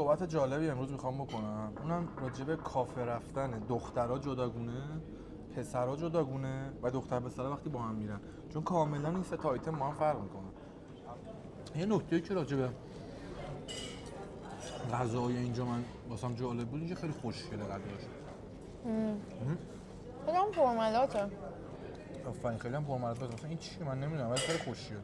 صحبت جالبی امروز میخوام بکنم، اونم راجع به کافه رفتن. دخترها جداگونه، پسرها جداگونه و دختر پسرها وقتی با هم میرن، چون کاملا این سه تا آیتم با هم فرق میکنن. یه نکته‌ای که راجع به غذاهای اینجا من واسم جالب بود، اینجا خیلی خوشگله غذاش. خیلی هم پرملاته. آفرین، خیلی هم پرملاته. مثلا این چیه من نمیدونم ولی خیلی خوشگله.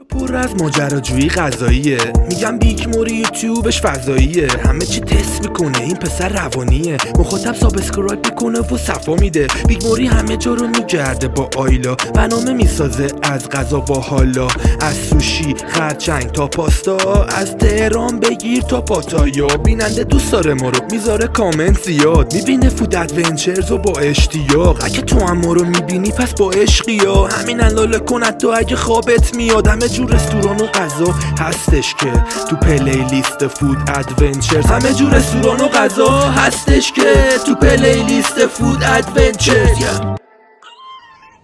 پر از ماجراجویی غذاییه، میگم بیگ موری یوتیوبش فضاییه، همه چی تست میکنه، این پسر روانیه، مخاطب سابسکرایب میکنه و صفا میده. بیگ موری همه جا رو میگرده با آیلا، برنامه میسازه از غذا با حالا، از سوشی خرچنگ تا پاستا، از تهران بگیر تا پاتایا. بیننده دوست داره ما رو، میذاره کامنت زیاد، میبینه فود ادونچرز و با اشتیاق. اگه تو هم ما رو میبینی پس با عشقیا، همین الان کن تو اگه خوابت میاد. همه جور رستوران و غذا هستش که تو پلیلیست فود ادونچرز، همه جور رستوران و غذا هستش که تو پلیلیست فود ادونچرز.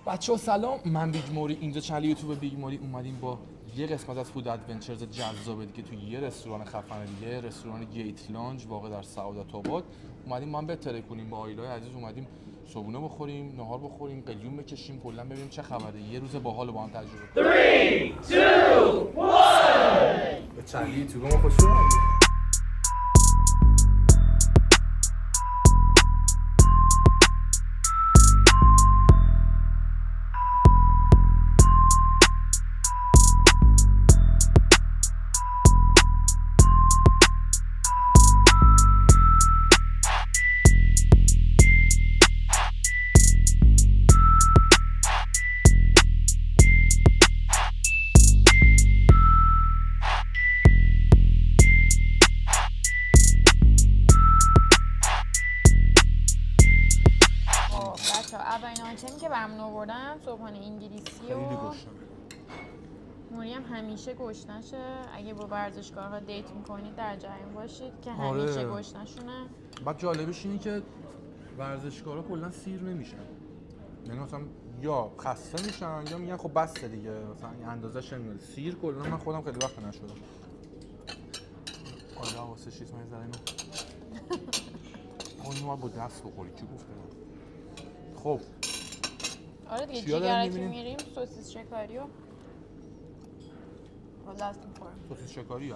بچه‌ها سلام، من بیگ موری. اینجا چنل یوتیوب بیگ موری اومدیم با یه قسمت از فود ادونچرز جذاب دیگه تو یه رستوران خفن دیگه، رستوران گیت لانج واقع در سعادت آباد. اومدیم ما هم بهتره کنیم با آیلای عزیز، اومدیم صبحونه بخوریم، نهار بخوریم، قلیون بکشیم، کلا ببینیم چه خبره. یه روز باحال با هم تجربه کنیم. 3 2 1 به چنل یوتیوب ما خوش اومدید. اولین آیتمی که برامون آوردن صبحانه انگلیسی خیلی گشنم. موری هم همیشه گشنشه. اگه با ورزشکارها دیت میکنید در جریان باشید که آره. همیشه گشنشونه. بعد جالبش اینه که ورزشکارا کلا سیر نمیشن، یعنی مثلا یا خسته میشن یا میگن خب بس دیگه، مثلا این اندازه‌ش نمیاد. سیر کلا من خودم خیلی وقت نشدم. آره واسه چیز میذاره اینو. اون با دست بخوری کی گفته؟ خب آره دیگه، چیا داریم جیگرکی می‌بینیم؟ میریم سوسیس شکاری و دست میخورم. سوسیس شکاری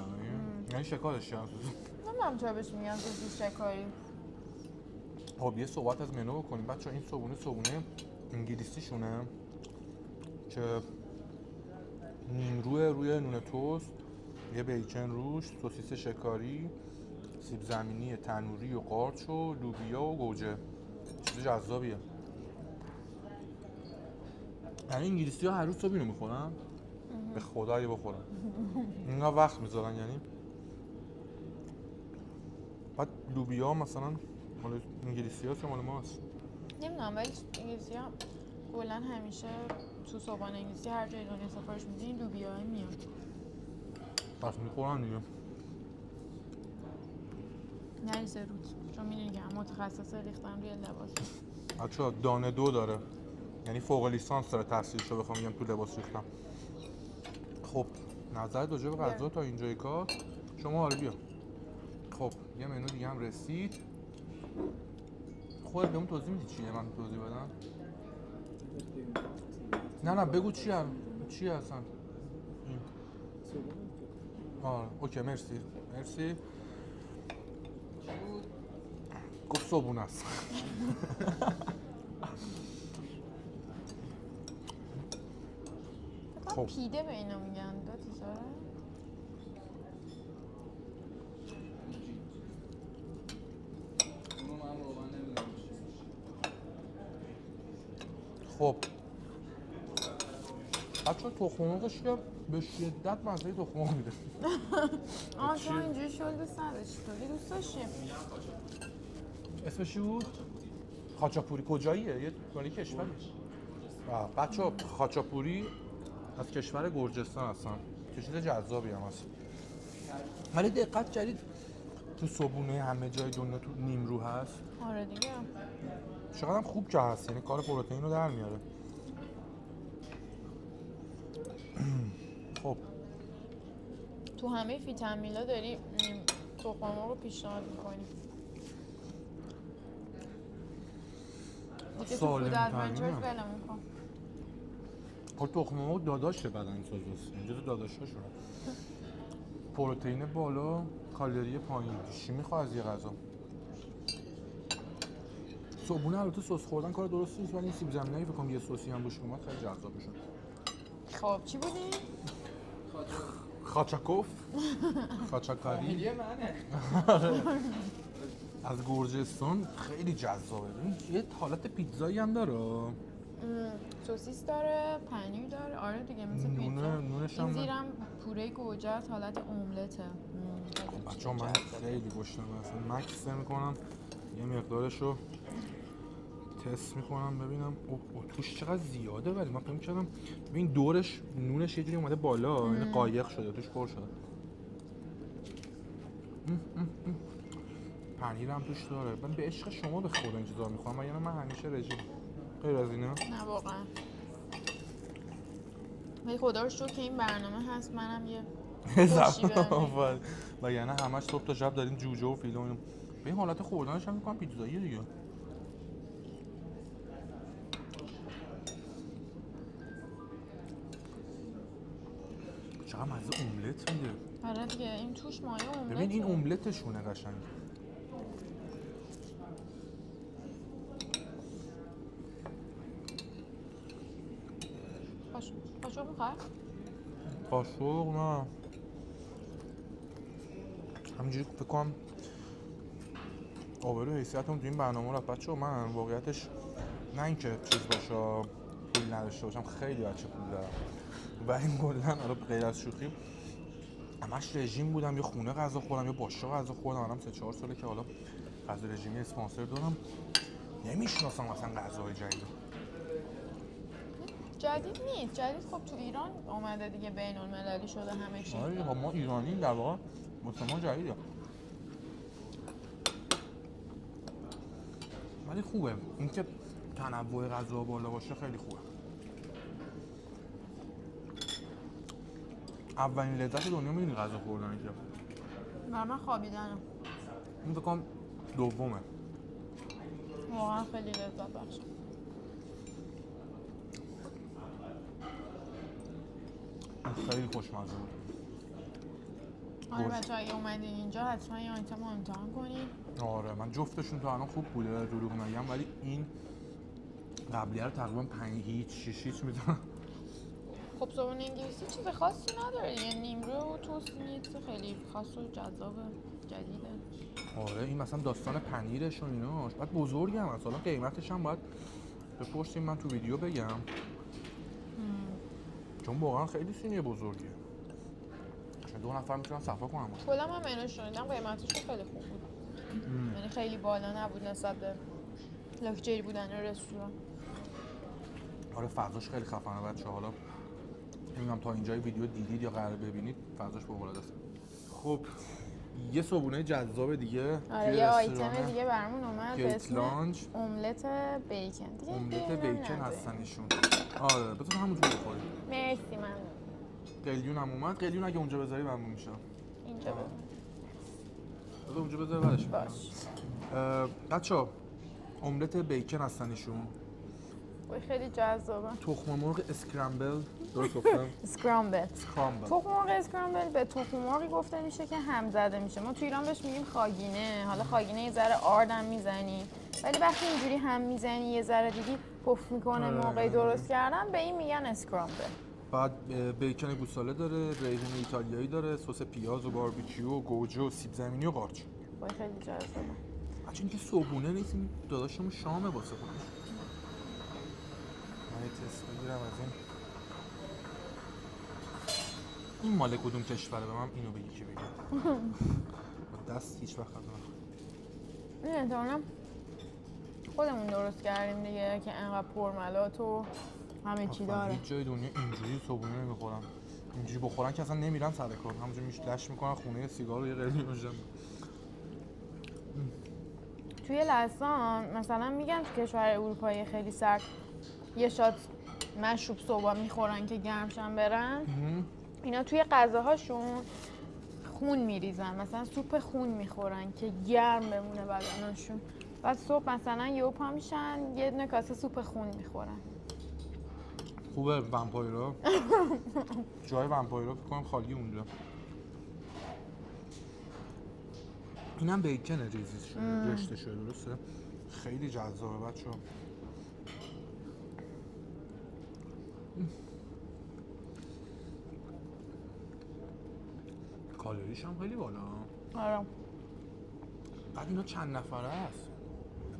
یعنی شکارش هم. نمیدونم چرا بهش میگن سوسیس شکاری. خب یه صحبت از منو بکنیم بچه‌ها. این صبحونه انگلیسیشونه که نیمروه روی نون توست، یه بیکن روش، سوسیس شکاری، سیب زمینی تنوری و قارچ و لوبیا و گوجه. چیز جذابیه. یعنی انگلیسی‌ها هر روز صبح اینو میخورن؟ به خدا اگه بخورن اینا وقت میذارن. یعنی بعد لوبیا مثلا مال انگلیسی‌هاست یا مال ماست؟ نمیدونم، ولی انگلیسی ها کلا همیشه تو صبحانه انگلیسی هر جای دنیا سفارش میدین لوبیا میاد. پس میخورن دیگه. نریزه روت، چون میدونی که هم متخصص ریختن روی لباس. بچه‌ها دانه 2 داره، یعنی فوق لیسانس داره تحصیلشو بخوام بگم تو لباس ریختم. خب نظرت راجع به غذا تا اینجای کار؟ شما آره بیا. خب یه منو دیگه هم رسید. خودت بهمون توضیح میدی چیه؟ من توضیح بدم؟ نه بگو چی هستن این؟ اوکی مرسی. گفت صبحونه است. خب پیده به اینا میگن دو تیزاره. خب بچه تخم مرغش که به شدت مزه تخم مرغ میده. تو اینجوری شل دوست نداشتی، توی دوست داشتی؟ اسمش چی بود؟ خاچاپوری. کجاییه؟ یه مالی کشوری. بچه خاچاپوری از کشور گرجستان هستن که چیز جذابی هم هست. ولی دقت کردید تو صبحونه همه جای دنیا تو نیمرو هست؟ آره دیگه. چقدر هم خوب که هست، یعنی کار پروتئین رو در میاره. خب تو همه ویتامین‌ها داری تخم مرغ رو پیشنهاد میکنیم. دیگه تو سالم فود ادونچرز ترینه. ولمون کن. خب تخم مرغ داداشه بدنساز است. اینجا تو داداشاشونه. پروتئین بالا، کالری پایین. چی میخوای از یه غذا؟ صبحونه البته سس خوردن کار درستی نیست ولی این سیب زمینی فکر کنم یه سوسی هم روش اومد خیلی جذاب میشه. خب چی بودی؟ خاچاکوف خاچاکاری فامیلی منه. از گرجستان خیلی جذابه. این یه حالت پیتزایی هم داره. سوسیس داره، پنیر داره، آره دیگه مثل نونش این هم زیرم پوره گوجه است، حالت املته. خب بچه‌ها من خیلی گشنمم اصلا مکس میکنم یه مقدارشو تست میکنم ببینم اوه توش چقدر زیاده ولی من فکر می‌کردم ببین دورش نونش یه جوری اومده بالا این قایق شده توش پر شده. پنیر هم توش داره. من به عشق شما به خدا این چیزا میخوام یعنی من همیشه رژیم غیر از اینه نه واقعا. ولی خدا رو شکر که این برنامه هست منم یه خوشی بهم. و یعنی همش صبح تا شب داریم جوجه و فیلو به این حالت خوردنش هم میکنم پیتزاییه دیگه. چقدر مزه املت میده. آره دیگه این توش مایه املت. ببین این املتشونه قشنگ. قاشق میخوای؟ قاشق نه همینجوری فکر کنم آبرو حیثیتم تو این برنامه رفت. بچه‌ها من واقعیتش نه اینکه چیز باشه پول نداشته باشم خیلی بچه پول دارم و این کلا حالا غیر از شوخی همش رژیم بودم یا خونه غذا خوردم یا باشگاه غذا خوردم. الان 3-4 ساله که حالا غذا رژیمی اسپانسر دارم نمیشناسم اصلا غذاهای جدید. جدید نیست. جدید خب تو ایران اومده دیگه بین المللی شده همه چی. آره خب ما ایرانی در واقع مسلمان جدیده ولی خوبه اینکه تنوع غذا بالا باشه خیلی خوبه. اولین لذت دنیا میدونی غذا خوردنه که برای من خوابیدنه. این فکر کنم دومه. واقعا خیلی لذت بخشه. خیلی خوشمزه بود. آره بچه اگه اومدین اینجا حتما یه آیتم رو امتحان کنین. آره من جفتشون تا الان خوب بوده دروغ نگم ولی این قبلیه رو تقریبا 5-6 میدونم. خب صبحونه انگلیسی چیز خاصی نداره دیگه. نیمرو و توست یه چیز خیلی خاص و جذابه جدیده. آره این مثلا داستان پنیرش و ایناش بعد بزرگی هم هست. حالا قیمتش هم باید بپرسیم من تو ویدیو بگم چون واقعا خیلی سینی بزرگیه. 2 نفر میتونن صفا کنن. کلا من منوش شنیدم قیمتش خیلی خوب بود. یعنی خیلی بالا نبود نسبت به لاکچری بودن رستوران. آره فضاش خیلی خفنه بچه‌ها. حالا نمیدونم تا اینجای ویدیو دیدید یا قراره ببینید فضاش فوق‌العاده است. خب یه صبحونه جذاب دیگه آره یه آیتم دیگه برامون اومد به اسم لانچ املت بیکن. دیگه املت بیکن هستن ایشون. آره بذار همونجوری بخوریم. مرسی ممنون. قلیون هم اومد. قلیون اگه اونجا بذاری ممنون میشم. اینجا بذار اونجا بذار بعدش باش. بچه‌ها املت بیکن هستن ایشون. وای خیلی جذابه. تخم مرغ اسکرامبل درست گفتم؟ اسکرامبل. اسکرامبل. تخم مرغ اسکرامبل به تخم مرغی گفته میشه که هم زده میشه. ما تو ایران بهش میگیم خاگینه. حالا خاگینه یه ذره آردم میزنی ولی وقتی اینجوری هم میزنی یه ذره دیدی پف میکنه موقع درست کردن به این میگن اسکرامبل. بعد بیکن گوساله داره، ریحون ایتالیایی داره، سس پیاز و باربیکیو و گوجه و سیب زمینی و قارچ. وای خیلی جذابه. بچه این که صبحونه نیست این داداشمون شامه واسه خودش. من یه تست بگیرم از این مال کدوم کشوره به من اینو بگی که بگم. با دست هیچ وقت غذا نخورم. این احتمالاً خودمون درست کردیم دیگه که انقدر پرملات و همه چی داره. هیچ جای دنیا اینجوری صبحونه نمیخورم. اینجوری بخورن که اصلا نمیرن سر کار. همونجوری لش میکنن خونه سیگار و یه قلیون میشن. توی لهستان مثلا میگن تو کشور اروپایی خیلی سرد یه شات مشروب صبح میخورن که گرمشن برن. اینا توی غذاهاشون خون میریزن، مثلا سوپ خون میخورن که گرم بمونه بدنشون. بعد صبح مثلا یهو پا میشن یه دونه کاسه سوپ خون میخورن. خوبه ومپایرا. جای ومپایرا فکر کنم خالی اونجا. اینم بیکنه ریزیز شده، رشته شده، درسته؟ خیلی جذابه بچه‌ها. کالریش هم خیلی بالا. آره. بعد اینا چند نفره است؟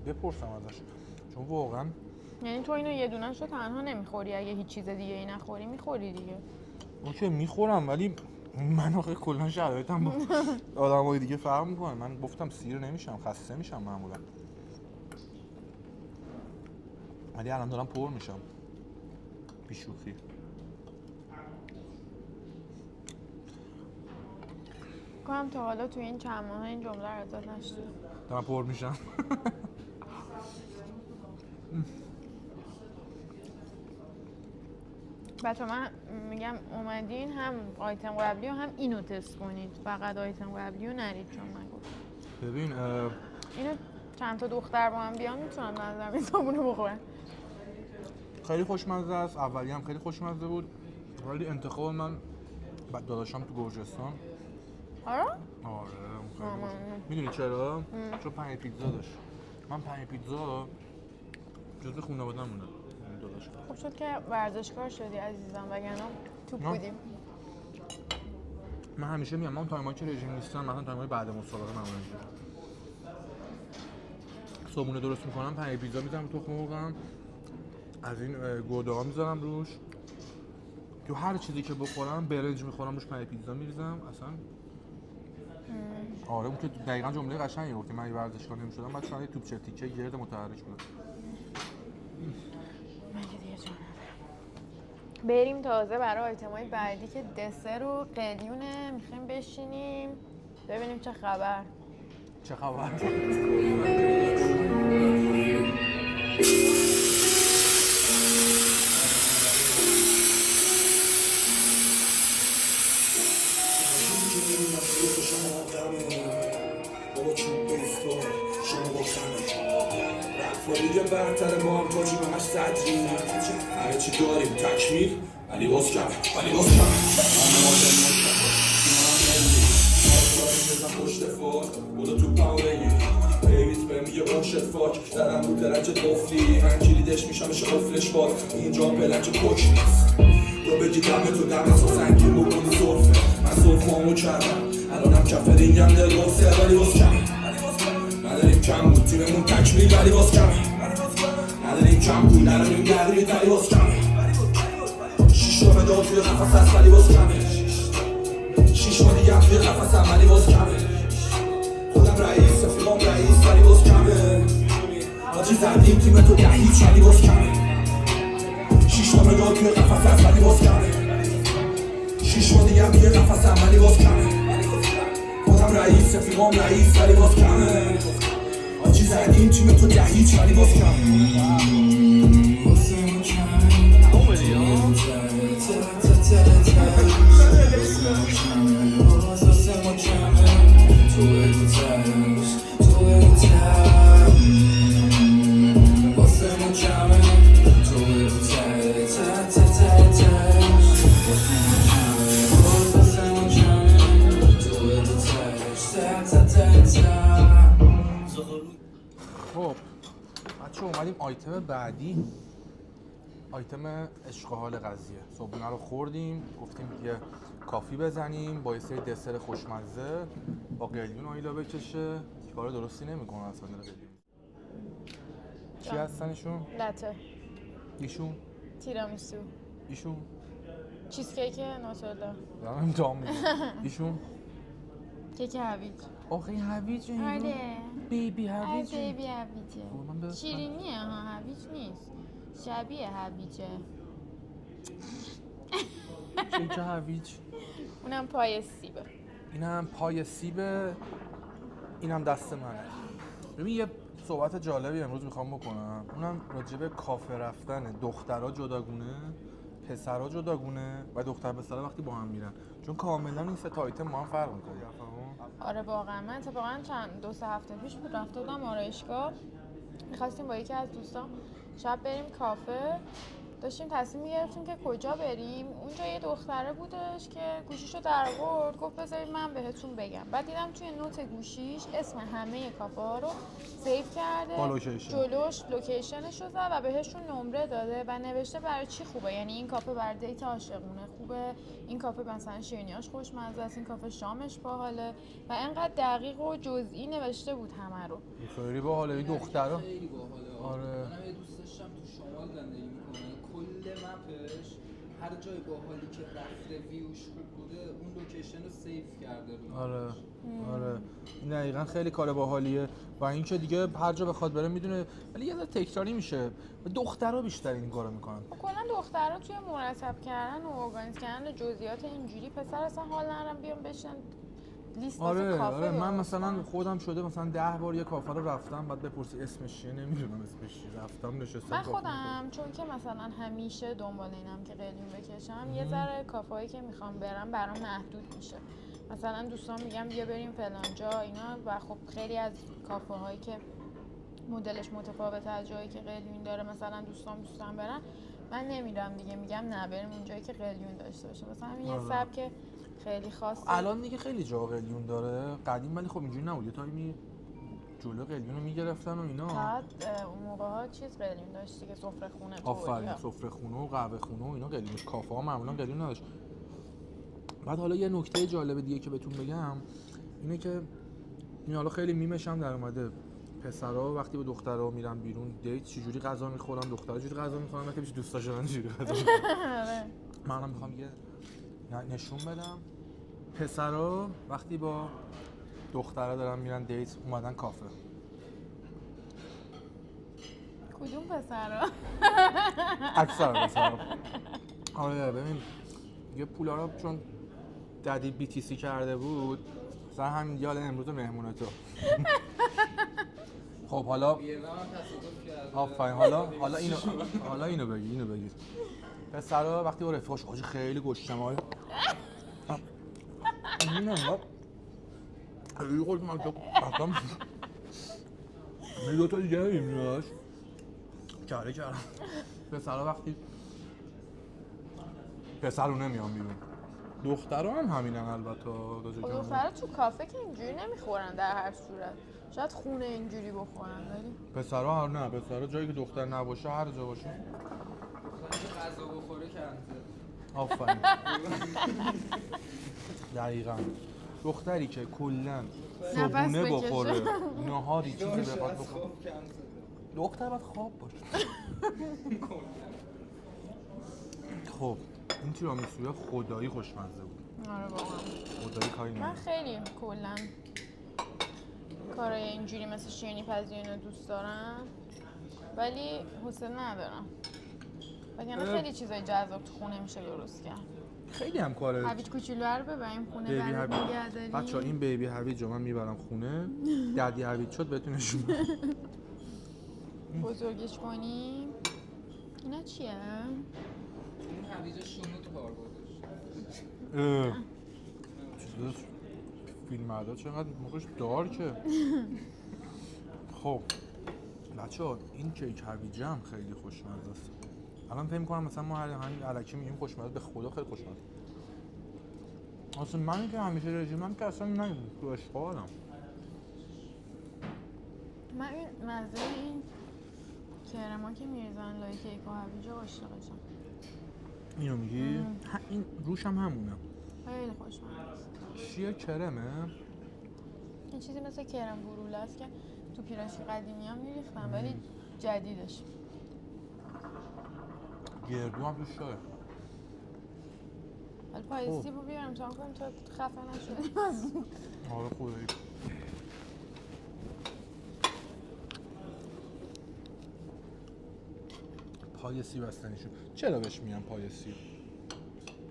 بپرسم ازش. چون واقعا یعنی تو اینو یه دونه‌شو تنها نمیخوری، اگه هیچ چیز دیگه ای نخوری میخوری دیگه. اوکی میخورم، ولی من آخه کلا شرایطم با آدمای دیگه فرق میکنه. من گفتم سیر نمیشم، خسته میشم معمولا، ولی الان دارم پر میشم بیشوخی. کنم تا حالا تو این چند ماه این جمله رو ازت نشنیدم. دارم پر میشم. بچه من میگم اومدین هم آیتم قبلی و هم اینو تست کنید، فقط آیتم قبلی رو نرید چون من گفتم. ببین اینو چند تا دختر با هم بیان میتونن نظرم این صابونو بخورن. خیلی خوشمزه است. اولی هم خیلی خوشمزه بود، ولی انتخاب من بعد داداشم تو گرجستان. آره؟ آره میدونی چرا؟ چون پنیر پیتزا داشت. من پنیر پیتزا جزو خانواده‌مونه داداشم. خوب شد که ورزشکار شدی عزیزم، وگرنه توپ نه. بودیم. من همیشه میگم من تایمایی که رژیم نیستم، مثلا تایمای بعد مسابقه معمولا اینجوریه. صبحونه درست میکنم، پنیر پیتزا میذارم، تخم مرغم، از این گوده ها میذارم روش. تو هر چیزی که بخورم برنج میخورم روش، پنیر پیتزا میریزم اصلا. آره اون که دقیقاً جمله قشنگی گفتی. من ورزشکار نمی‌شدم بعد شاید توپ چرتیکه گرد متحرک بودم. من که دیگه جا ندارم. بریم تازه برای آیتمای بعدی که دسر و قلیونه. میخوایم بشینیم ببینیم چه خبر. چه خبر؟ دیگه برتر ما هم تاجیم همش صدری. همه چی داریم تکمیل، ولی باز کمه، ولی باز کمه. من پشت فار بودا تو پاو بگیر بیبیت بهم میگه باشت فاک. درم رو درجه قفلی، من کلیدش میشم بشه قفلش باز. اینجا بلنج پک نیست، تو بگی دمه تو دمه تو سنگین بکنی صرفه. من صرفامو کردم الانم کف رینگم دل باسه، ولی باز کمه. نداریم کم بود تیممون تکمیل، ولی باز کمه. نداریم کم بود نرمیم گردید، ولی باز کمه. شیش تا مدال توی قفص هست، ولی باز کمه. شیش ما دیگه هم توی قفص هم، ولی باز کمه. خودم رئیس رفیقام رئیس، ولی باز کمه. آجی زدیم تیم تو ده هیچ، ولی باز کمه. شیش تا مدال توی قفص هست، ولی باز کمه. شیش ما دیگه هم توی قفص هم، ولی باز کمه. خودم رئیس رفیقام رئیس، ولی باز کمه. آجی زدیم تیم تو ده هیچ، ولی باز کمه. خب بچه اومدیم آیتم بعدی، آیتم عشق حال قضیه. صبحونه رو خوردیم، گفتیم یه کافی بزنیم با یه سری دسر خوشمزه با قلیون آیلا بکشه. کار درستی نمیکنه اصلا قلیون. چی هستنشون؟ لته، ایشون؟ تیرامیسو، ایشون؟ چیزکیک نوتلا، دارم امتحان میدم. ایشون؟ کیک هویج. آخه این هویجه این آره بیبی آره هویجه. بیبی هویجه. شیرینیه ها، هویج نیست، شبیه هویجه. کیک هویج. اونم پای سیبه. اینم پای سیبه، اینم دست منه. ببین یه صحبت جالبی امروز میخوام بکنم، اونم راجع به کافه رفتن دخترها جداگونه، پسرا جداگونه و دختر پسرا وقتی با هم میرن، چون کاملا این سه تا آیتم با هم فرق میکنه. آره واقعا من اتفاقا چند 2-3 هفته پیش بود رفته بودم آرایشگاه، می‌خواستیم با یکی از دوستان شب بریم کافه، داشتیم تصمیم می‌گرفتیم که کجا بریم. اونجا یه دختره بودش که گوشیشو در آورد، گفت بذارید من بهتون بگم. بعد دیدم توی نوت گوشیش اسم همه کافه ها رو سیو کرده، با لوکیشن. جلوش لوکیشنش رو زد و بهشون نمره داده و نوشته برای چی خوبه، یعنی این کافه برای دیت عاشقونه خوبه، این کافه مثلا شیرینیاش خوشمزه است، این کافه شامش باحاله و اینقدر دقیق و جزئی نوشته بود همه رو. خیلی باحاله این دخترا. خیلی باحاله. آره. منم یه دوست داشتم تو شمال زندگی میکنه، کل مپش هر جای باحالی که رفته ویوش خوب بوده اون لوکیشن رو سیو کرده رو. آره آره این دقیقاً خیلی کار باحالیه و اینکه دیگه هر جا بخواد بره میدونه، ولی یه ذره تکراری میشه. دخترها بیشتر این کارو میکنن. کلا دخترها توی مرتب کردن و ارگانیز کردن جزئیات اینجوری، پسر اصلا حال ندارن بیان بشن لیست واسه آره کافه. آره من درست مثلا کنن. خودم شده مثلا 10 بار یه کافه رو رفتم، بعد بپرسی اسمش چیه نمیدونم اسمش چیه، رفتم نشستم من کافه خودم چون که مثلا همیشه دنبال اینم که قلیون بکشم، یه ذره کافه‌ای که میخوام برم برام محدود میشه. مثلا دوستان میگم بیا بریم فلان جا اینا و خب خیلی از کافه هایی که مدلش متفاوته از جایی که قلیون داره مثلا دوستان برن، من نمیرم دیگه، میگم نه بریم اونجایی که قلیون داشته باشه. مثلا یه سبک خیلی خاصه. الان دیگه خیلی جا قلیون داره، قدیم ولی خب اینجوری نبود، یه تایمی جلو قلیون رو میگرفتن و اینا. بعد اون موقع ها چیز قلیون داشتی که سفره خونه آفرین، سفره خونه و قهوه خونه و اینا قلیونش، کافه ها معمولا قلیون نداشت. بعد حالا یه نکته جالب دیگه که بهتون بگم اینه که این حالا خیلی میمش هم در اومده، پسرا وقتی با دخترها میرن بیرون دیت چجوری غذا میخورن، دخترها چجوری غذا میخورن، وقتی پیش دوستاشون چجوری غذا میخورن. منم میخوام یه نشون بدم. پسرا وقتی با دخترها دارن میرن دیت اومدن کافه، کدوم پسرا؟ اکثر پسرا. آره ببین یه پولا رو چون ددی BTC کرده بود مثلا همین یاد امروز مهمونه تو. خب حالا یه من تصادف کردم. آفرین، حالا اینو بگیر. پسرا وقتی با رفیقاش آجی خیلی گشتم های اینو خیلی خوش من تو رفتم دو تا دیگه نمیدوناش کردم. پسرا وقتی پسرونه میان بیرون، دخترها هم همینن البته. دخترها تو کافه که اینجوری نمیخورن در هر صورت، شاید خونه اینجوری بخورن ولی پسرها نه، پسرها جایی که دختر نباشه هر جا باشه غذا بخوره کنسل. آفرین. دقیقاً دختری که کلاً صبحونه بکشه. بخوره نهاری چیزی بخواد بخوره، دختر باید خواب باشه. خب این تیرامیسوی خدایی خوشمزه بود. آره واقعا خدایی کاری من نمی‌کنه. خیلی کلا کارای اینجوری مثل شیرینی پزی رو دوست دارم ولی حوصله ندارم، وگرنه خیلی چیزای جذاب تو خونه میشه درست کرد. خیلی هم کاره. هویج کوچولو رو ببریم خونه بیبی برات هویج. نگه داریم. بچه‌ها این بیبی هویج رو من میبرم خونه، ددی هویج شد بهتون نشون بدم. بزرگش کنیم. اینا چیه؟ این هویج شونوت کار گذاشت. چیز فیلم مردا چقدر موقعش دارکه. خب بچه‌ها این کیک هویجه هم خیلی خوشمزه است. الان فکر می‌کنم مثلا ما همین الکی میگیم خوشمزه، به خدا خیلی خوشمزه. اصلا من که همیشه رژیمم که اصلا نه تو اشغالم. من این مزه این کرما که میریزن لای کیک و هویج عاشقشم. اینو میگی؟ این روش هم همونه. خیلی خوشمزه. چیه کرمه؟ این چیزی مثل کرم بروله است که تو پیراشی قدیمی هم میریختن ولی جدیدش. گردو هم توش داره. ولی پای سیبو بیارم امتحان کنیم تا خفه نشدیم از اون. آره خدایی. پای سیب بستنیشون چرا بهش میگن پای سیب؟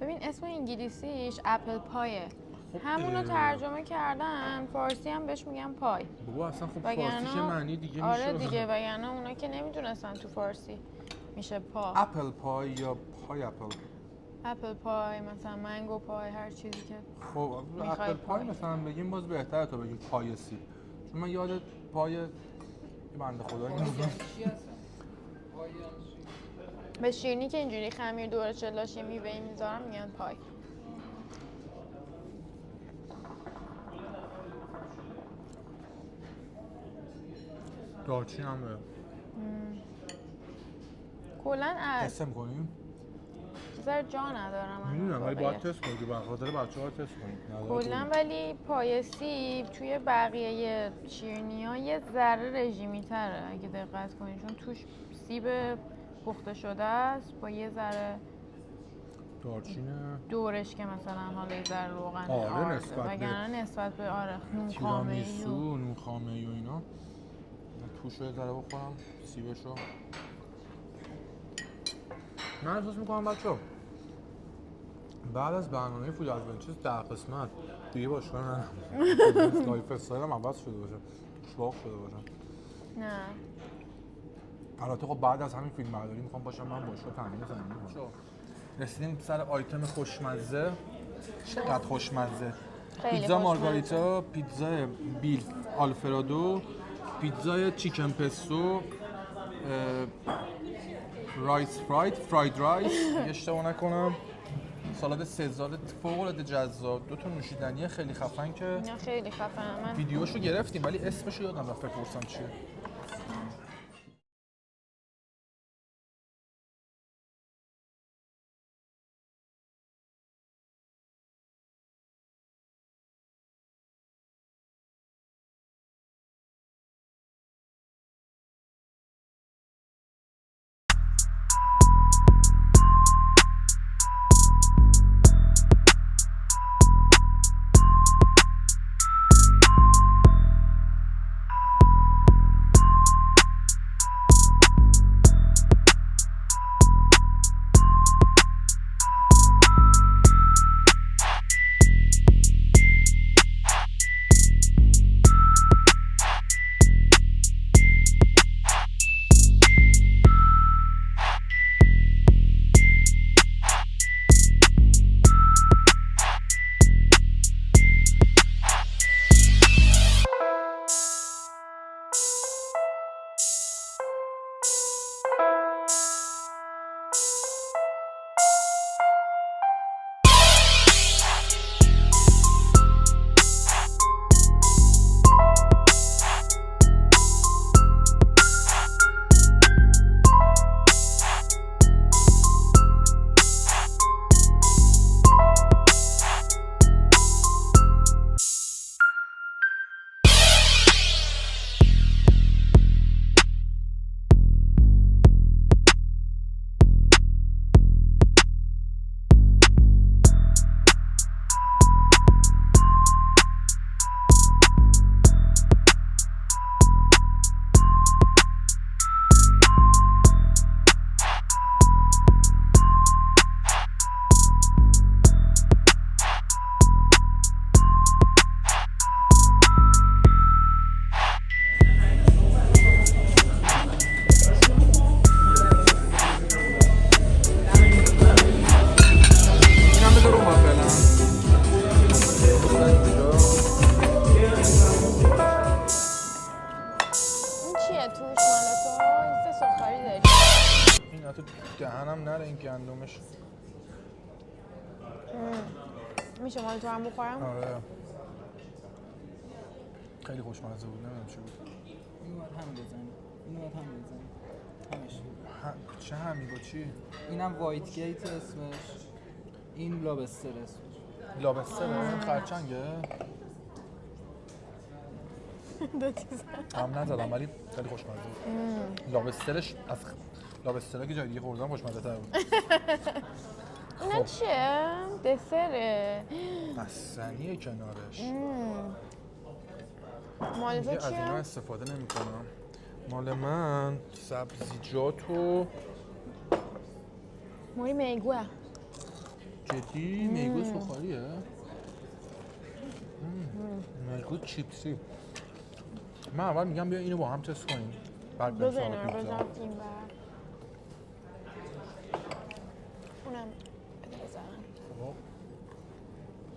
ببین اسم انگلیسیش اپل پایه، خب همونو ترجمه کردن فارسی هم بهش میگن پای. بابا اصلا خب وگرنه فارسیش معنی دیگه میشه. آره دیگه، وگرنه اونا که نمیدونستن تو فارسی میشه پا. اپل پای یا پای اپل. اپل پای مثلا منگو پای هر چیزی که خب می‌خوای اپل پای پای. مثلا بگیم باز بهتره تا بگیم پای سیب. چون من یاد پای یه بنده خدایی پای میاد. یعنی چی هستن؟ پای یعنی چی؟ به شیرینی که اینجوری خمیر دور چلاش یه میوه‌ای میذارم میگن پای. دارچین هم داره. کلا از اسم کنیم؟ ذره جا ندارم من میدونم ولی واقعیت. باید تست کنیم که بخاطر بچه‌ها تست کنیم. کلا ولی پای سیب توی بقیه شیرینی‌ها یه ذره رژیمی تره اگه دقت کنید، چون توش سیب پخته شده است با یه ذره دارچینه. دورش که مثلا حالا یه ذره روغن آره، آرده. نسبت به وگرنه نسبت به نون خامه‌ای تیرامیسو، نون خامه‌ای و اینا. من توش یه ذره بخورم سیبشو. من احساس میکنم بچه‌ها بعد از برنامه فود ادونچرز در قسمت دیگه باشگاه نرم. لایف استایل هم عوض شده باشه. شواق شده باشه. نه البته خب بعد از همین فیلم برداری میخوام باشم من باشگاه تمرین زمینی کنم. رسیدیم سر آیتم خوشمزه. چقدر خوشمزه. خیلی پیتزا خوشمزه. مارگاریتا، پیتزای بیل آلفرادو، پیتزای چیکن پستو، رایس فراید رایس اگه اشتباه نکنم، سالاد سزار فوق‌العاده جذاب، 2 تا نوشیدنی خیلی خفن که نه خیلی خفنه. من ویدیوشو گرفتیم ولی اسمشو یادم رفت بپرسم چیه. دهنم نره این گندمش. میشه مال تو هم بخورم؟ آره خیلی خوشمزه بود. نمیدونم چی بود. اینو باید هم بزنی، اینو باید هم بزنی همش. چه همی با چی؟ اینم وایت گیت اسمش، این لابستر اسمش. لابستر این خرچنگه؟ دو چیز هم نزدم ولی خیلی خوشمزه بود. لابسترش از لابسترها که جای دیگه خوردم خوشمزه تر بود. اینا چیه؟ دسره بستنیه کنارش. مال تو دیگه از اینا چیه؟ استفاده نمی کنم. مال من سبزیجات و موری میگوه. جدی میگو سوخاریه؟ میگو چیپسی. من اول میگم بیا اینو با هم تست کنیم بعد بریم بذار سراغ اینا رو پیتزا. بذارم این بر. اینم بده بزنم.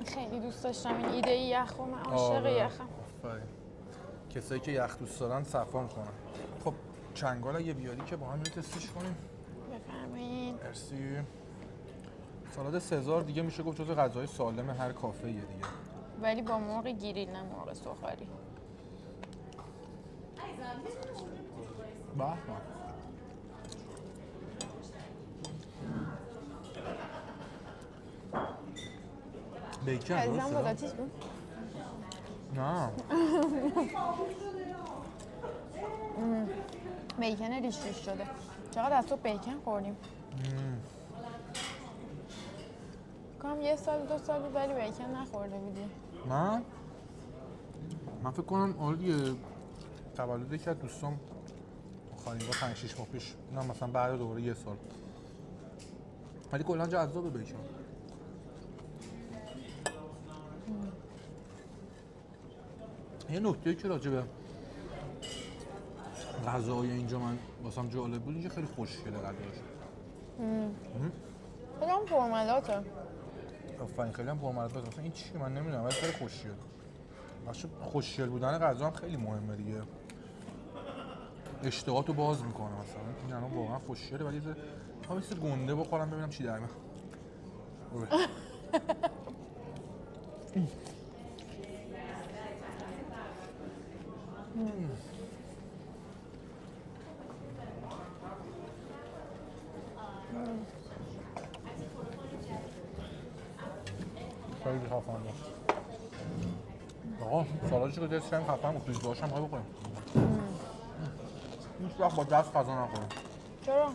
خیلی دوست داشتم این ایده یخ و من عاشق یخم. آفرین. کسایی که یخ دوست دارن صفا میکنن. خب چنگال اگه بیاری که با هم تستش کنیم. بفرمایید. مرسی. سالاد سزار دیگه میشه گفت جزو غذای سالم هر کافه‌ایه دیگه. ولی با مرغ گریل نه مرغ سوخاری. به بیکن عزیزم درسته؟ بازاتیش بود؟ نه بیکن ریش ریش شده. چقدر از تو بیکن خوردیم؟ کنم 1 سال 2 سال بود ولی بیکن نخورده بودی. من فکر کنم آره تولد یکی از دوستام آخرین بار 5-6 ماه پیش، نه مثلا بعد دوباره 1 سال. ولی کلا جذابه بیکن. یه نکته که راجع به غذاهای اینجا من واسم جالب بود، اینجا خیلی خوشگله غذاش. خیلی هم پرملاته. آفرین خیلی هم پرملاته. مثلا این چیه من نمیدونم ولی خیلی خوشگله. باشه خوشگل بودن غذا هم خیلی مهمه دیگه. اشتهاتو باز میکنه مثلا. این الان واقعا خوشگله ولی مثل گنده بخورم ببینم چی در میاد. خیلی خفنه. آقا سالادش که دست کردیم خفن بود. توش داشتم های بخوریم. هیچ وقت با دست غذا نخوریم. چرا؟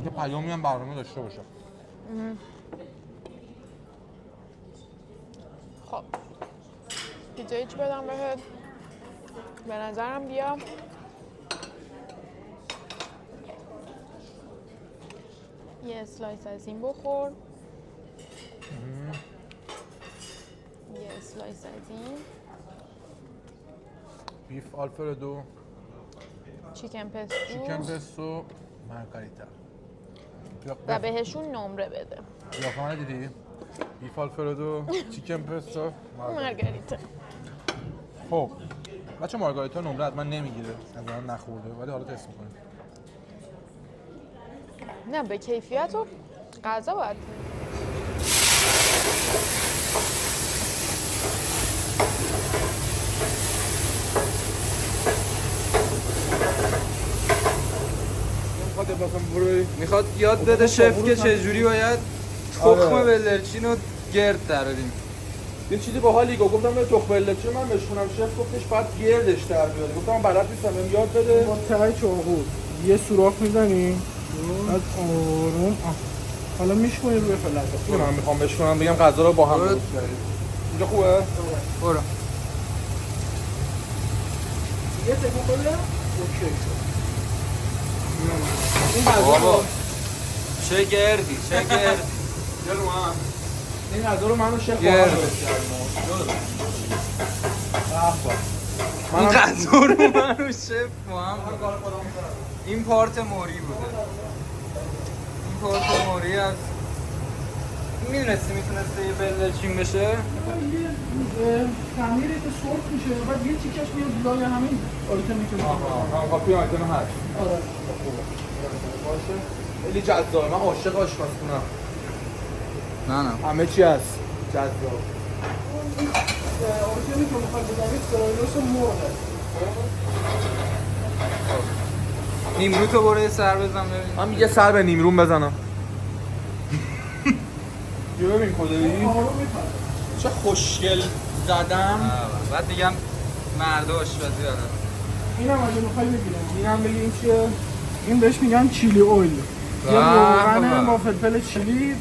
یه پیامی هم برنامه داشته باشه. خب پیتزا چی بدم بهت؟ به نظرم بیا یه اسلایس از این بخور. یه اسلایس از این بیف آلفردو، چیکن پستو چیکن پستو، مارگاریتا. و بهشون نمره بده. قیافه من دیدی؟ بیف آلفردو، چیکن پستو، مارگاریتا. خب بچه مارگاریتا نمره حتما نمیگیره، از من نخورده ولی حالا تست میکنیم. نه به کیفیت و غذا باید میخواد یاد بده شف که چجوری باید تخم بلدرچین رو گرد دراریم. یه چیزی باحالی گفتم به تخم بلدرچین من بشونم، شف گفتش بعد گردش در بیاری. گفتم بلد نیستم بهم یاد بده. با ته چاقو یه سوراخ میزنی بعد آروم حالا میشکنی روی فلزا. من میخوام بشونم بگم غذا رو با هم درست کردیم. اینجا خوبه؟ برو. یه تکون بده اوکی شد. این غذا رو چه گردی چه گردی. این غذا رو من و شف با هم گرد. درست کردیم. این غذا رو من و شف با هم این پارت موری بوده. این پارت موری از میدونستی میتونسته یه بلدرچین بشه؟ خمیر که سرخ میشه بعد یه تیکش میاد لای همین آیتمی که کافی آیتم هست. آره باشه. خیلی جذابه. من عاشق آشپزخونه‌ام. نه همه چی هست. جذاب. آیتمی که میخواد بزنید سرایلوس مرغه. نیمرو تو برو یه سر بزن ببین. من یه سر به نیمرون بزنم. یه ببین کدایی چه خوشگل زدم. بعد میگم مرد آشپزی داره. اینم اگه میخوای بگیرم اینم بگی این چیه؟ این بهش میگن چیلی اویل. یه روغن با فلفل چیلی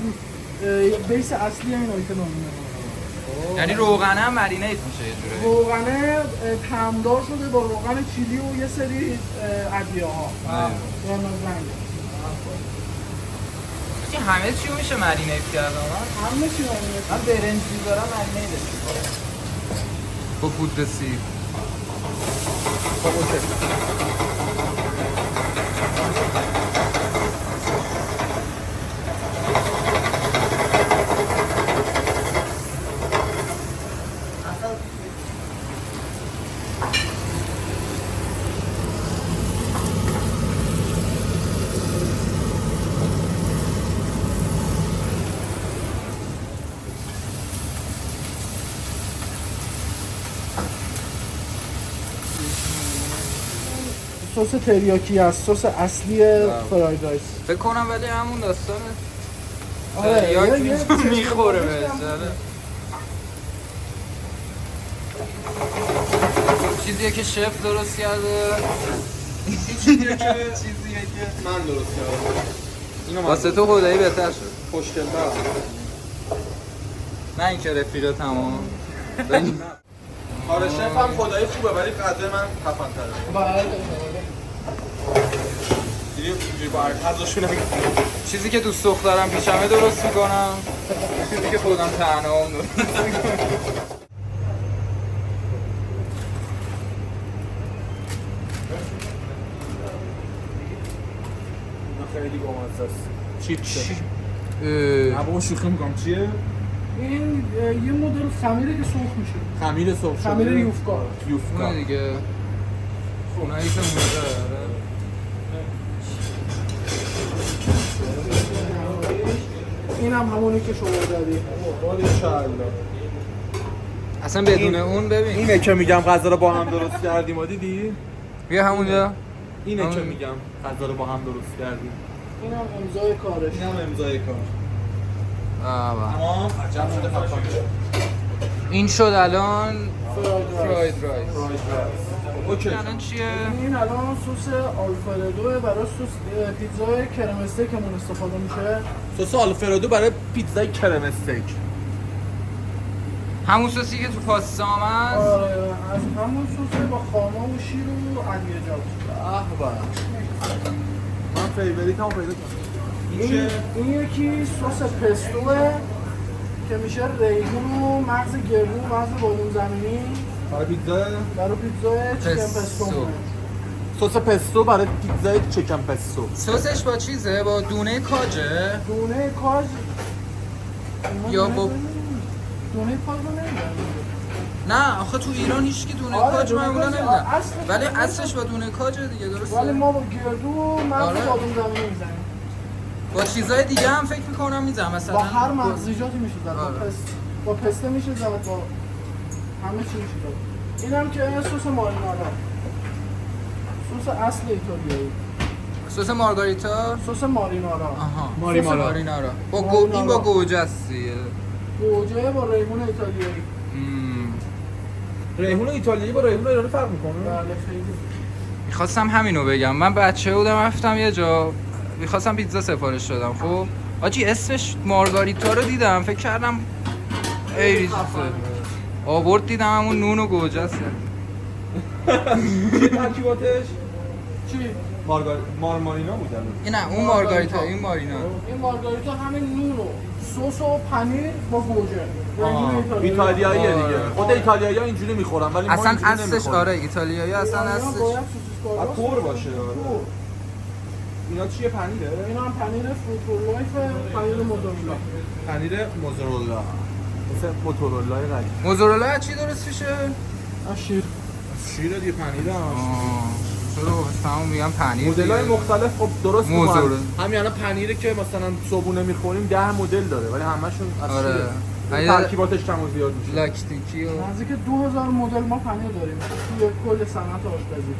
بیس اصلی این آیتم همینه. یعنی روغنه هم مرینیت میشه یه جوری. روغنه طعمدار شده با روغن چیلی و یه سری ادویه ها. قرمز رنگ. این همه چی میشه مرینیت کردن ها؟ همه چی همینه. من برنج میذارم مرینیتش میکنم. با پودر سیب. خب اوکی. سس تریاکی است، سس اصلی فراید رایس. فکر کنم ولی همون داستانه. آره تریاک یه میخوره چشم بهش. آره. چیزیه که شف درست کرده. چیزیه که من درست کردم. اینو واسه تو خدایی بهتر شد. خوشگل‌تر. نه اینکه رفیق تمام. آره شف هم خدایی خوبه ولی غذای من خفن‌تره. بله. اینجوری با غذاشون چیزی که دوست دخترم پیشمه درست میکنم. چیزی که خودم تنهام درست میکنم. خیلی بامزه است. چیپس. اه. نه بابا شوخی می‌کنم چیه؟ این یه مدل خمیره که سرخ میشه. خمیر سرخ شده. خمیر یوفکا. یوفکا. اونه دیگه. اونایی که مونده. این هم همونی که شما دادی. ماشاءالله. اصلا بدون اون ببین. اینه که میگم غذا رو با هم درست کردیم. دیدی؟ بیا همونجا. اینه همون. که میگم غذا رو با هم درست کردیم. این هم امضای کارش. این هم امضای کار. آه. تمام عجب شده خفن شد. این شد الان فراید فراید رایس. اوکی. الان چیه؟ این الان سس آلفردو برای سس پیتزای کرم استیکمون استفاده میشه. سس آلفردو برای پیتزای کرم استیک. همون سوسی که تو پاستا هم هست. آره از همون سس با خاما و شیر و ادویجات. من فیوریت هم پیدا کردم. این چه؟ این یکی سس پستوه که میشه ریحون و مغز گردو و مغز بادوم زمینی برای پیتزا برای پیتزای چیکن پستو. سس پستو برای پیتزای چیکن پستو. سسش با چیزه؟ با دونه کاجه؟ دونه کاج یا با دونه کاج رو نمیدونم. نه آخه تو ایران هیچکی دونه آره، کاج دونه معمولا کاج نمیدن. اصلش ولی دونه اصلش با دونه کاجه دیگه درسته؟ ولی ما با گردو و مغز آره. بادوم زمینی میزنیم. با چیزای دیگه هم فکر میکنم میزنم مثلا با هر مغزیجاتی میشه زد. آره. با پسته میشه زد، با همه چی میشه زد. این هم که سس مارینارا، سس اصل ایتالیایی، سس مارگاریتا. سس مارینارا. آها ماریمارا. مارینارا. با مارینارا. این با گوجه است دیگه. گوجه با ریحون ایتالیایی. ریحون ایتالیایی با ریحون ایرانی فرق میکنه؟ بله خیلی. میخواستم همینو بگم. من بچه بودم رفتم یه جا میخواستم پیتزا سفارش دادم. خب آجی اسمش مارگاریتا رو دیدم فکر کردم ای ریزه آورد دیدم همون نون و گوجه است. چی ترکیباتش؟ چی؟ مارمارینا بود الان. این نه اون مارگاریتا این مارینا. این مارگاریتا همین نون و سس و پنیر با گوجه. ریحون ایتالیاییه دیگه. خود ایتالیایی‌ها اینجوری میخورن ولی ما اصلا اینجوری اصلش نمی‌خوریم. آره ایتالیایی اصلا اصلش باید سوسیس بعد کارباس پر باشه. پر. اینا چیه پنیره؟ این هم پنیر فروتورلایف، پنیر موزارلا. پنیر موزارلا. مثل موتورولای قدیم. موزارلا از چی درست میشه؟ از شیر. شیر دیگه پنیر هم. چرا تمام میگم پنیر مدل‌های دیگه. مختلف خب درست موزارلا. می‌کنن. همین الان پنیری که مثلا صبحونه می‌خوریم 10 مدل داره ولی همشون از آره. شیره. ترکیباتش کم و زیاد میشه. لاکتیکی و نزدیک 2000 مدل ما پنیر داریم توی کل صنعت آشپزی.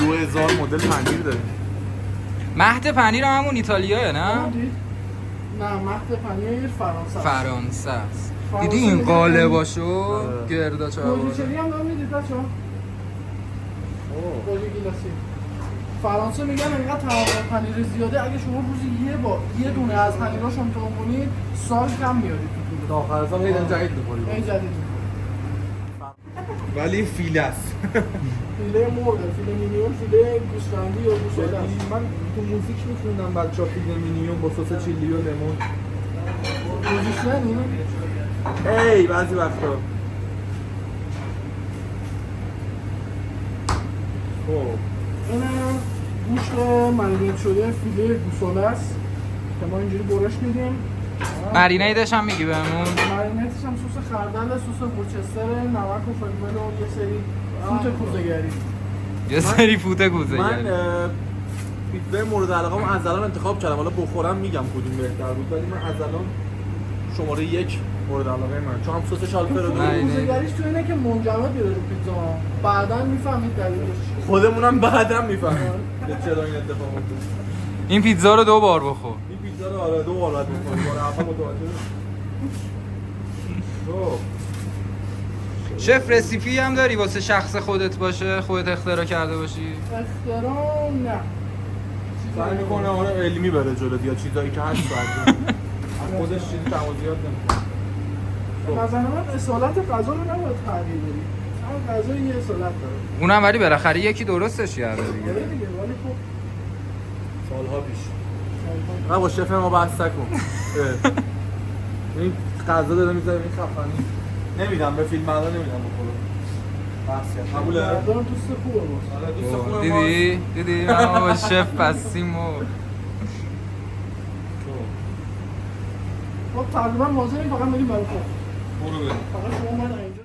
2000 مدل پنیر داریم. مهد پنیر هم همون ایتالیاه نه؟ دید؟ نه مهد پنیر فرانسه. فرانسه است. فرانسه دیدی این میگن قالباشو گردا چه گوجه‌چری هم دارم میدید بچه ها؟ گوجه گیلاسی. فرانسه میگن انقدر تمام پنیر زیاده اگه شما روزی یه دونه از پنیراشون تمام کنید سال کم میارید تو طول. تا آخر سال هی جدید می‌خوریم. این جدید. ولی فیله است. فیله مرغ، فیله مینیون، فیله گوسفندی یا گوساله است. من تو موزیک می‌خوندم بچه‌ها فیله مینیون با سس چیلی و لیمون. موزیسیانی؟ ای بعضی وقتا. خب اینم گوشت مرینیت شده فیله گوساله است که ما اینجوری برش میدیم. مرینیدش هم میگی بهمون؟ مرینیتش هم سس خردل، سس ورچستر، نمک و فلفل و یه سری فوت کوزه‌گری. یه سری فوت کوزه من یعنی پیتزای مورد علاقه‌ام از الان انتخاب کردم. حالا بخورم میگم کدوم بهتر بود ولی من از الان شماره 1 مورد علاقه من، چون هم سسش آلفردو. روزگاریش تو اینه که منجمد بیاره رو پیتزا، بعداً میفهمید دلیلش چیه. خودمونم بعدم میفهمیم چرا این اتفاق افتاد. این پیتزا رو 2 بار بخور. این پیتزا رو آره 2 بار باید بخوری، بار اول متوجه. شف رسیپی هم داری واسه شخص خودت باشه، خودت اختراع کرده باشی؟ اختراع نه. سعی میکنه آره علمی بره جلو یا چیزایی که هست بعد از خودش چیزی تمازیات نمیکنه. نظر من اصالت غذا رو نباید تغییر بدی. هر غذایی یه اصالت داره. اونم ولی بالاخره یکی درستش کرده دیگه. دیگه ولی خب سالها پیش نه با شف ما بحث نکن. این غذا داره میذاره این خفنی نمیدم به فیلم مردان نمیدم بخورم. بحث کرد قبوله؟ مردم دوست خوبه باشه. آره دوست خوبه ما. دیدی من با شف بستیم و خب تقریبا حاضریم، فقط بریم برای خود. برو بریم. فقط شما من اینجا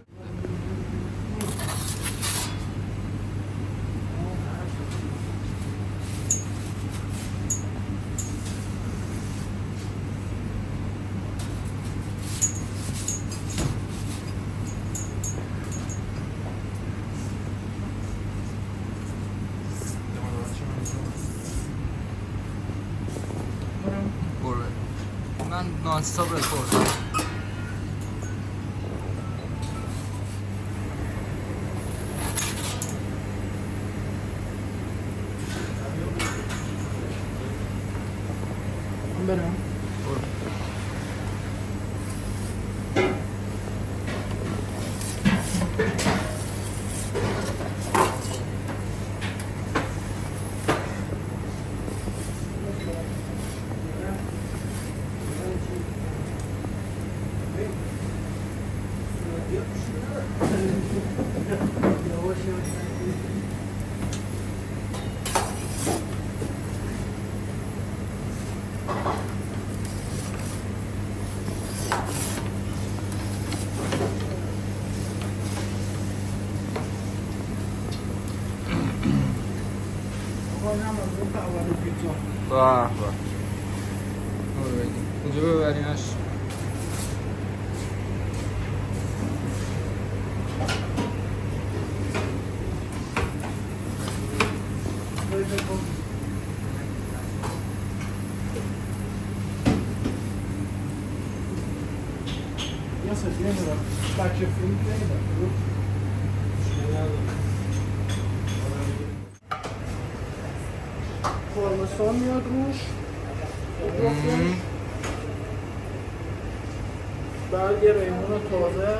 برو من نانستاپ رکورد. برم. به به. برو بگیم کجا ببرینش؟ یا سفیه میرم بچه فیلم نمیدم. پارمسان میاد روش، برگ ریحون تازه،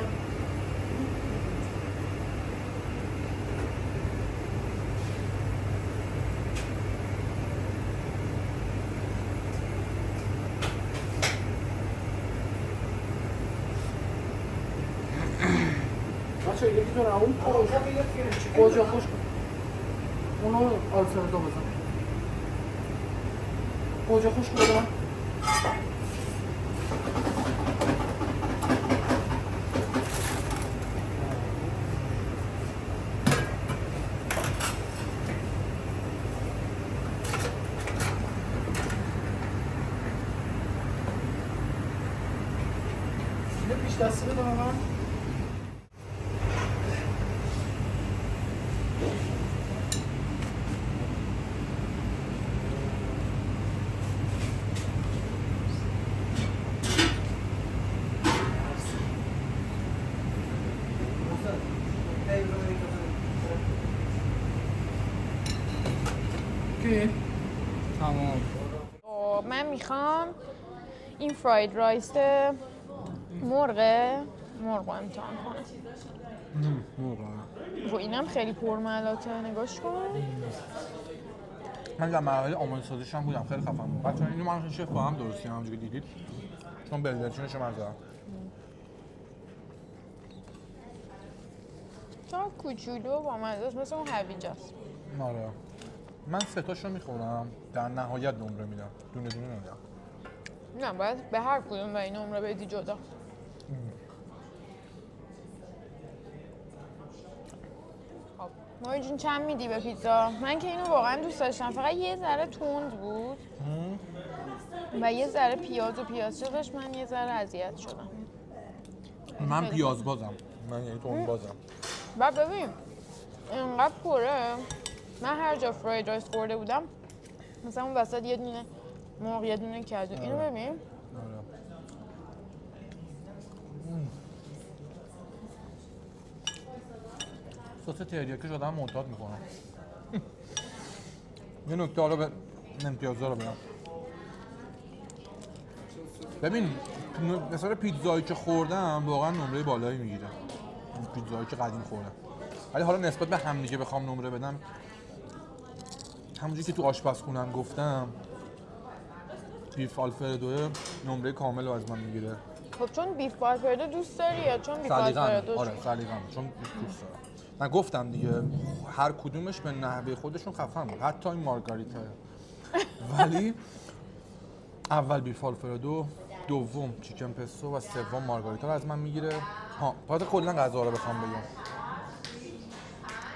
بچه یکی تو اون کجا خوش کن اونو آلفردو بزن کجا خوش کنم یه پیش دستی بده من تمام. من میخوام این فراید رایس مرغ امتحان کنم. و اینم خیلی پرملاته، نگاش کن. من در مرحله آماده سازیش هم بودم، خیلی خفن بود. بچه‌ها اینو من شف با هم درست کردم همونجوری که دیدید. چون بلدرچینش من زدم. چون کوچولو با مزه است، مثل اون هویجاست. آره. من سه تاشو میخورم، در نهایت نمره میدم. دونه دونه نمیدم. نه باید به هر کدوم و این نمره بدی جدا. خب ماری جون چند میدی به پیتزا؟ من که اینو واقعا دوست داشتم، فقط یه ذره تند بود. و یه ذره پیاز داشت من یه ذره اذیت شدم. من پیاز بازم، من یعنی تون بازم. و ببین اینقدر پره، من هر جا فراید رایس خورده بودم مثلا اون وسط یه دونه مرغ یه دونه کدو، اینو ببین. سس تریاکی شده هم معتاد میکنم. یه نکته حالا به امتیازا رو بگم. ببین مثلا پیتزایی که خوردم واقعا نمره بالایی میگیره. پیتزایی که قدیم خوردم. ولی حالا نسبت به هم دیگه بخوام نمره بدم، همونجوری که تو آشپزخونه‌ام گفتم بیف آلفردو نمره کامل رو از من میگیره. خب چون بیف آلفردو دوست داری یا چون بیف آلفردو؟ آره سلیقه‌م، چون دوست دارم. من گفتم دیگه هر کدومش به نحوه خودشون خفن بود، حتی این مارگاریتا. ولی اول بیف آلفردو، دوم چیکن پستو و سوم مارگاریتا رو از من میگیره. باید کلا غذا رو بخوام بگم.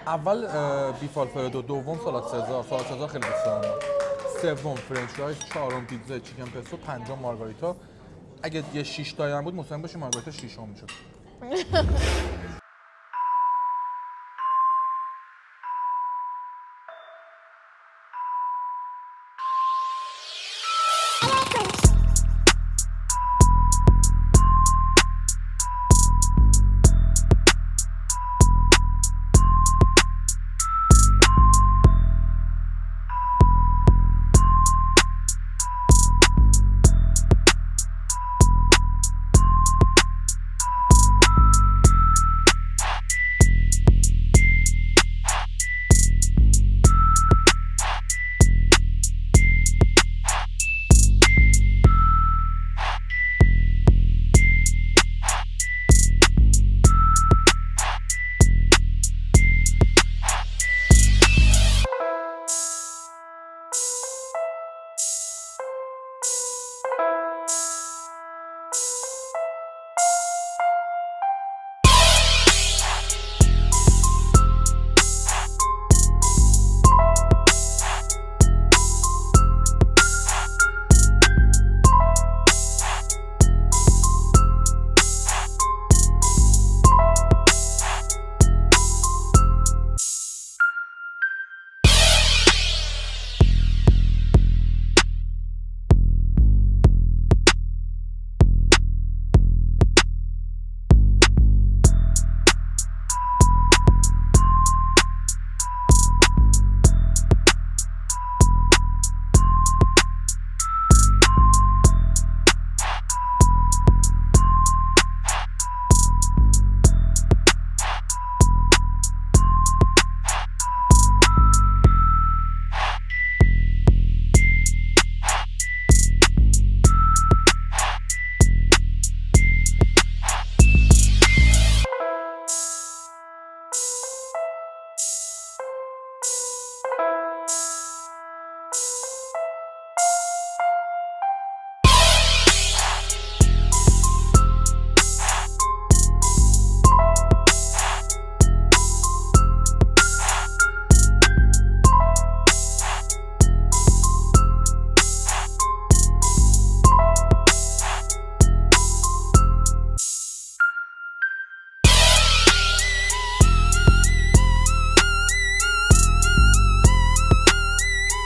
اول بیف آلفردو، دوم سالاد سزار خیلی دوست دارم. سوم فرنچ فرایز، چهارم پیتزا چیکن پستو، پنجم مارگاریتا. اگه یه 6 تایی هم بود مطمئن باشی مارگاریتا ششم میشد.